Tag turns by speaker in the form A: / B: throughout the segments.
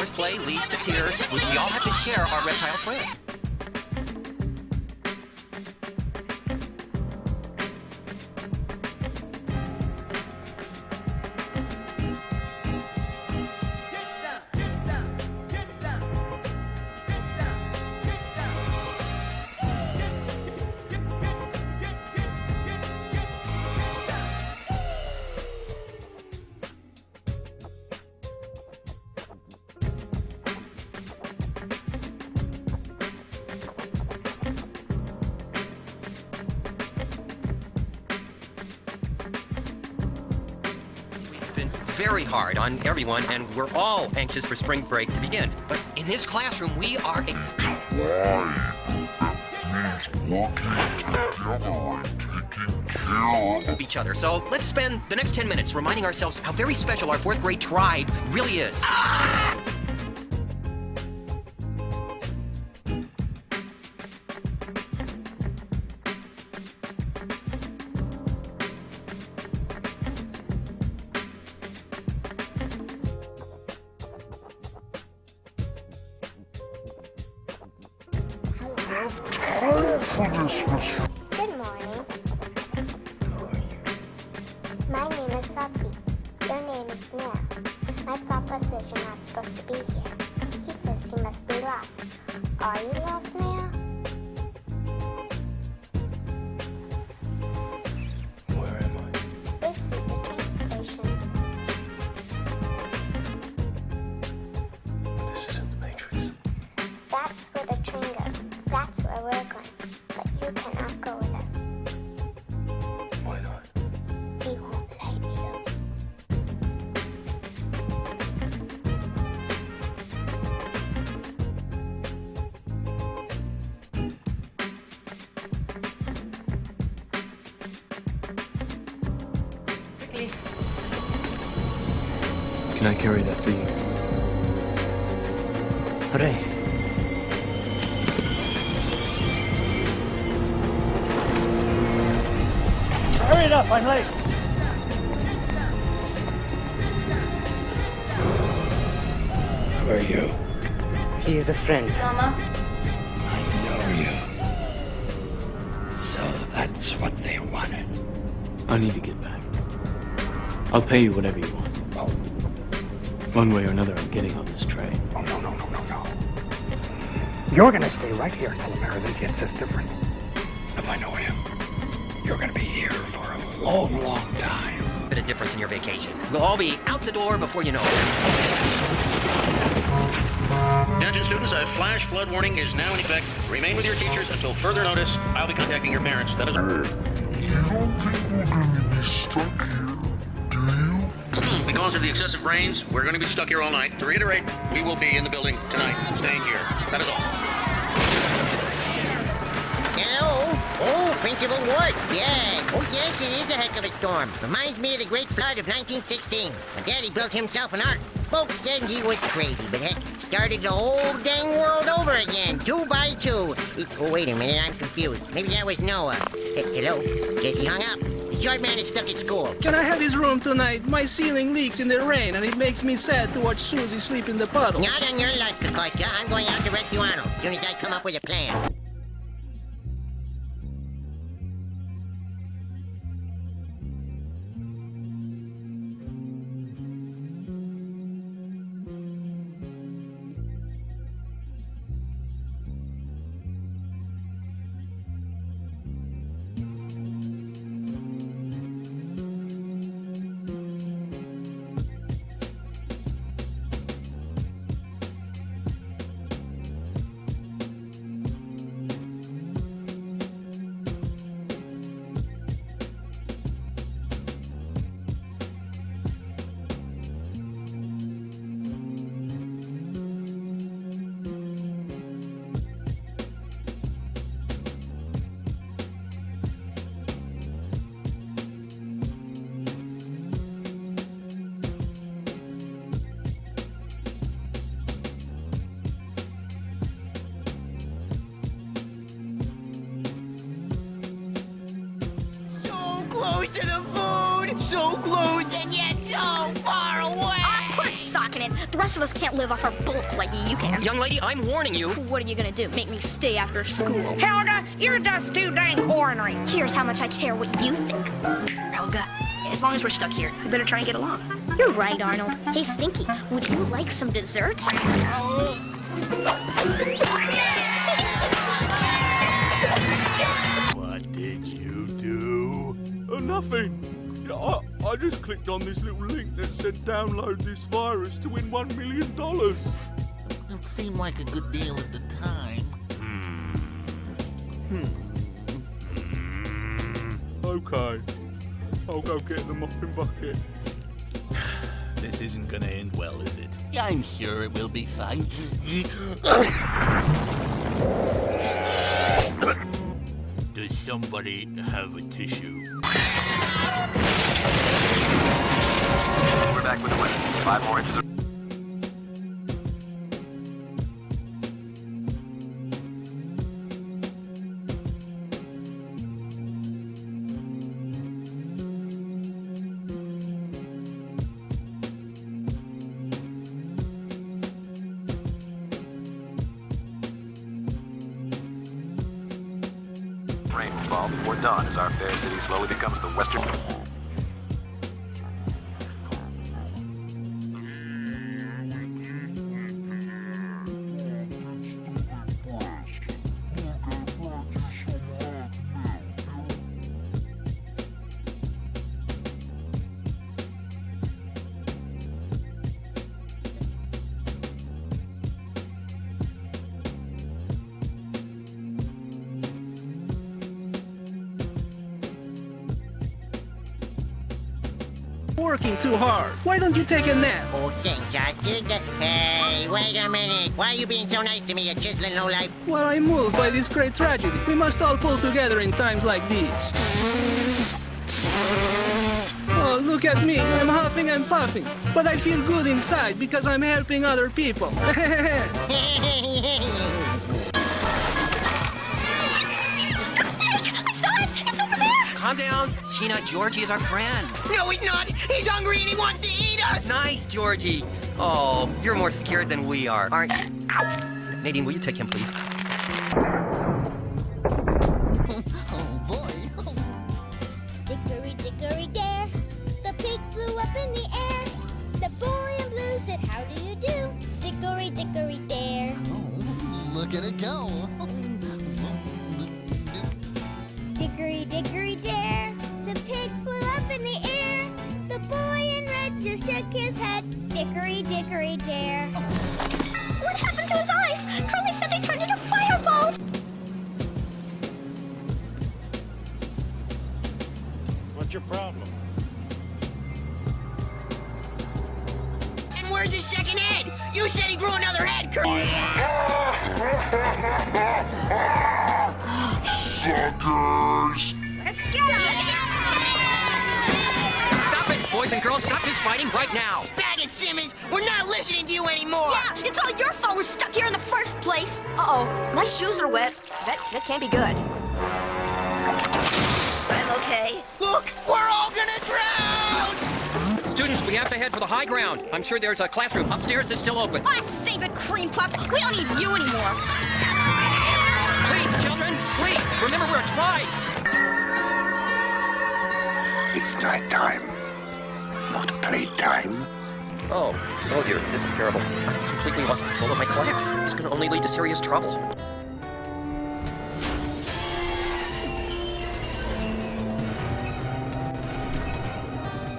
A: horseplay leads to tears. We all have to share our reptile friend. Very hard on everyone, and we're all anxious for spring break to begin. But in this classroom, we are a each other. So let's spend the next 10 minutes reminding ourselves how very special our 4th grade tribe really is.
B: Good morning. My name is Sophie. Your name is Neil. My papa says you're not supposed to be here. He says you must be lost. Are you lost, Neil?
C: Where am I?
B: This is the train station.
C: This isn't the Matrix.
B: That's where the train goes. That's where we're going. But you cannot go with us.
C: Why not?
B: He won't let you.
A: Quickly.
C: Can I carry that for you? Hooray.
D: Hurry it up, I'm late.
E: Who are you?
F: He is a friend.
G: Mama?
E: I know you. So that's what they wanted.
C: I need to get back. I'll pay you whatever you want.
E: Oh,
C: One way or another, I'm getting on this train.
E: oh no. You're gonna stay right here until the Merovingian says different. If I know him, you're gonna be here for a long time.
A: Bit of difference in your vacation. We'll all be out the door before you know it.
H: Attention students, a flash flood warning is now in effect. Remain with your teachers until further notice. I'll be contacting your parents. That is...
I: You don't think we're gonna be stuck here, do you?
H: Because of the excessive rains, we're going to be stuck here all night. To reiterate, we will be in the building tonight, staying here. That is all.
J: Hello? Oh, Principal Ward. Yeah. Oh, yes, it is a heck of a storm. Reminds me of the Great Flood of 1916. My daddy built himself an ark. Folks said he was crazy, but heck, started the whole dang world over again, 2 by 2. Oh, wait a minute, I'm confused. Maybe that was Noah. Hello? Guess he hung up. The short man is stuck at school.
D: Can I have his room tonight? My ceiling leaks in the rain and it makes me sad to watch Susie sleep in the puddle.
J: Not on your life, Kokoschka. I'm going out to rescue Arnold as soon as I come up with a plan. To the food! So close and yet so far away!
G: Put a sock in it. Throw rest of us can't live off our bulk like you can.
A: Young lady, I'm warning you.
G: What are you gonna do? Make me stay after school?
K: Helga, you're just too dang ornery.
G: Here's how much I care what you think.
K: Helga, as long as we're stuck here, we better try and get along.
G: You're right, Arnold. Hey, Stinky, would you like some dessert?
C: What did you do?
I: Nothing. I just clicked on this little link that said download this virus to win $1 million.
L: It seemed like a good deal at the time.
I: Okay. I'll go get the mopping bucket.
C: This isn't gonna end well, is it?
L: I'm sure it will be fine.
C: Does somebody have a tissue?
M: We're back with the win. 5 more inches of... Rain will fall before dawn as our fair city slowly becomes the western...
D: Working too hard. Why don't you take a nap?
J: Oh, thanks, Oscar. Hey, wait a minute. Why are you being so nice to me, you chiseling lowlife?
D: Well, I'm moved by this great tragedy. We must all pull together in times like these. Oh, look at me. I'm huffing and puffing. But I feel good inside because I'm helping other people.
A: Calm down. Sheena, Georgie is our friend.
J: No, he's not. He's hungry and he wants to eat us.
A: Nice, Georgie. Oh, you're more scared than we are, aren't you? Ow. Nadine, will you take him, please?
L: Oh, boy.
B: Dickory, dickory, dare. The pig flew up in the air. The boy in blue said, how do you do? Dickory, dickory, dare.
L: Oh, look at it go.
B: Dickory, dickory, dare. The pig flew up in the air. The boy in red just shook his head. Dickory, dickory, dare.
G: What happened to his eyes? Curly said they turned into fireballs.
M: What's your problem?
J: And where's his second head? You said he grew another head, Curly.
I: Suckers!
K: Let's get him!
A: Stop it, boys and girls. Stop this fighting right now.
J: Baggett Simmons, we're not listening to you anymore.
G: Yeah, it's all your fault we're stuck here in the first place. Uh-oh, my shoes are wet. That can't be good. I'm okay.
J: Look, we're all gonna drown!
A: Students, we have to head for the high ground. I'm sure there's a classroom upstairs that's still open.
G: Ah, save it, Cream Puff. We don't need you anymore.
A: Please, children, please, remember we're a tribe.
E: It's night time, not playtime.
A: Oh dear, this is terrible. I've completely lost control of my class. This can only lead to serious trouble.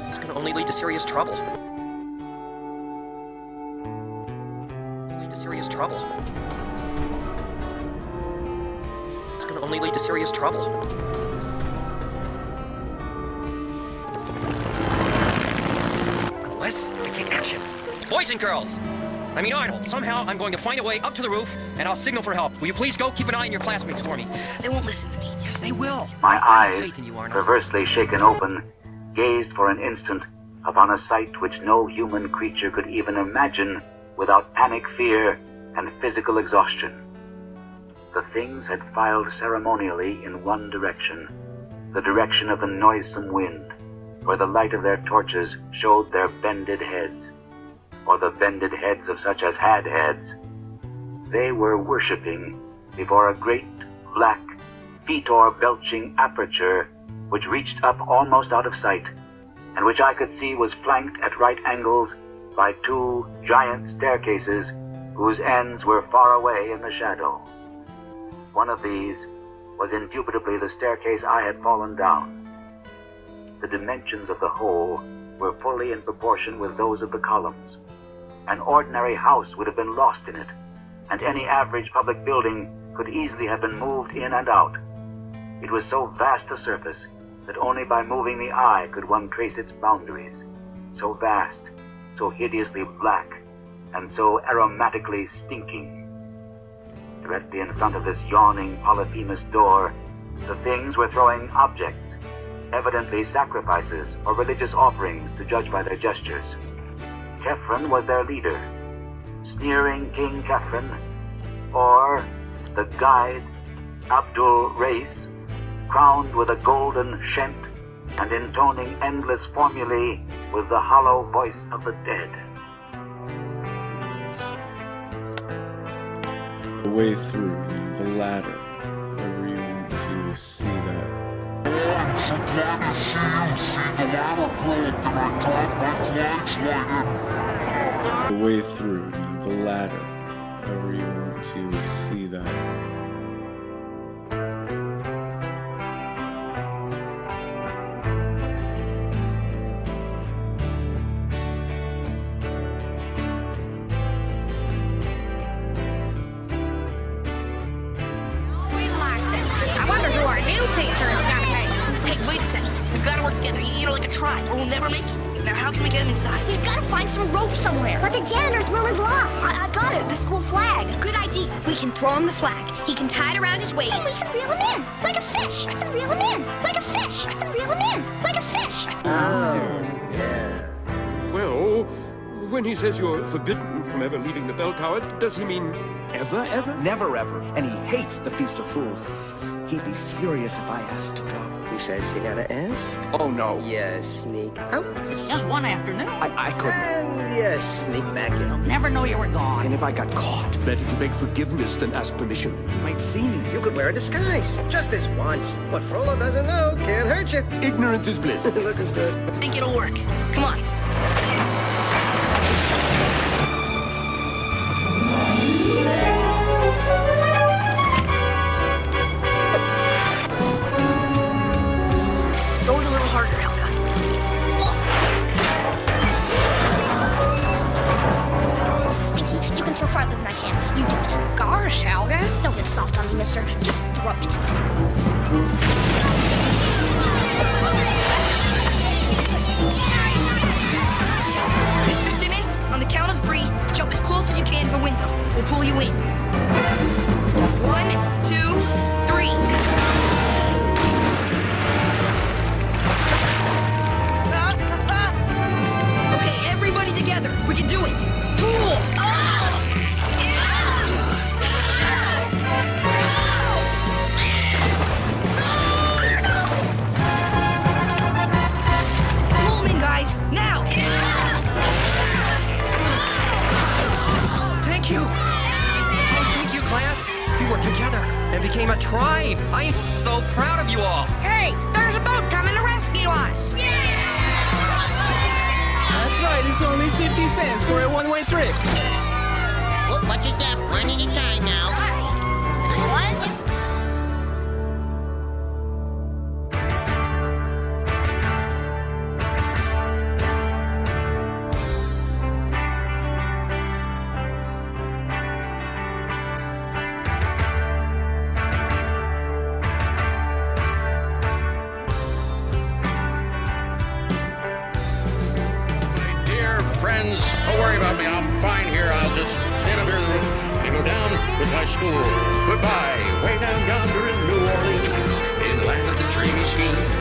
A: This can only lead to serious trouble. Lead to serious trouble. This can only lead to serious trouble. Unless I take action. Boys and girls! I mean Arnold, somehow I'm going to find a way up to the roof, and I'll signal for help. Will you please go keep an eye on your classmates for me?
K: They won't listen to me.
A: Yes, they will.
N: My
A: I have
N: eyes,
A: faith in you, Arnold.
N: perversely shaken open, gazed for an instant upon a sight which no human creature could even imagine without panic, fear, and physical exhaustion. The things had filed ceremonially in one direction, the direction of the noisome wind, where the light of their torches showed their bended heads. or the bended heads of such as had heads. They were worshipping before a great, black, fetor-belching aperture which reached up almost out of sight, and which I could see was flanked at right angles by two giant staircases whose ends were far away in the shadow. One of these was indubitably the staircase I had fallen down. The dimensions of the whole were fully in proportion with those of the columns. An ordinary house would have been lost in it, and any average public building could easily have been moved in and out. It was so vast a surface that only by moving the eye could one trace its boundaries. So vast, so hideously black, and so aromatically stinking. Directly in front of this yawning Polyphemus door, the things were throwing objects, evidently sacrifices or religious offerings to judge by their gestures. Chephren was their leader. Sneering King Chephren, or the guide Abdul Reis, crowned with a golden shent and intoning endless formulae with the hollow voice of the dead.
C: The way through, the ladder, wherever you want to see that. The way through, the ladder, wherever you want to see that.
K: Wait a second. We've got to work together, like a tribe, or we'll never make it. Now, how can we get him inside?
G: We've got to find some rope somewhere.
B: But the janitor's room is locked.
G: I've got it. The school flag. Good idea. We can throw him the flag. He can tie it around his waist.
B: And we can reel him in, like a fish. And reel him in, like a fish. And reel him in, like a fish.
F: Oh, yeah.
O: Well, when he says you're forbidden from ever leaving the bell tower, does he mean ever, ever?
P: Never, ever. And he hates the Feast of Fools. He'd be furious if I asked to go.
F: Who says you gotta ask?
P: Oh, no.
F: You sneak out.
K: Just one afternoon.
P: I couldn't.
F: And you sneak back in.
K: They'll never know you were gone.
P: And if I got caught?
O: Better to beg forgiveness than ask permission.
P: You might see me.
F: You could wear a disguise. Just this once. What Frollo doesn't know can't hurt you.
O: Ignorance is bliss.
F: Looking good.
K: I think it'll work. Come on. Throw it a little harder, Helga.
B: Stinky, you can throw farther than I can. You do it.
G: Gosh, Helga.
B: Don't get soft on me, mister. Just throw it.
K: Mr. Simmons, on the count of 3, jump as close as you can to the window. We'll pull you in. 1, 2, 3. Okay, everybody together. We can do it. Pull. Pull them in, guys. Now.
A: Thank you. Oh, thank you, class. You worked together and became a tribe. I am so proud of you all.
G: Hey, there's a boat coming to rescue us.
D: That's right, it's only 50 cents for a one-way trip.
J: Well, watch your step. One at a time now.
B: What?
H: Friends, don't worry about me. I'm fine here. I'll just stand up here on the roof and go down with my school. Goodbye. Way down.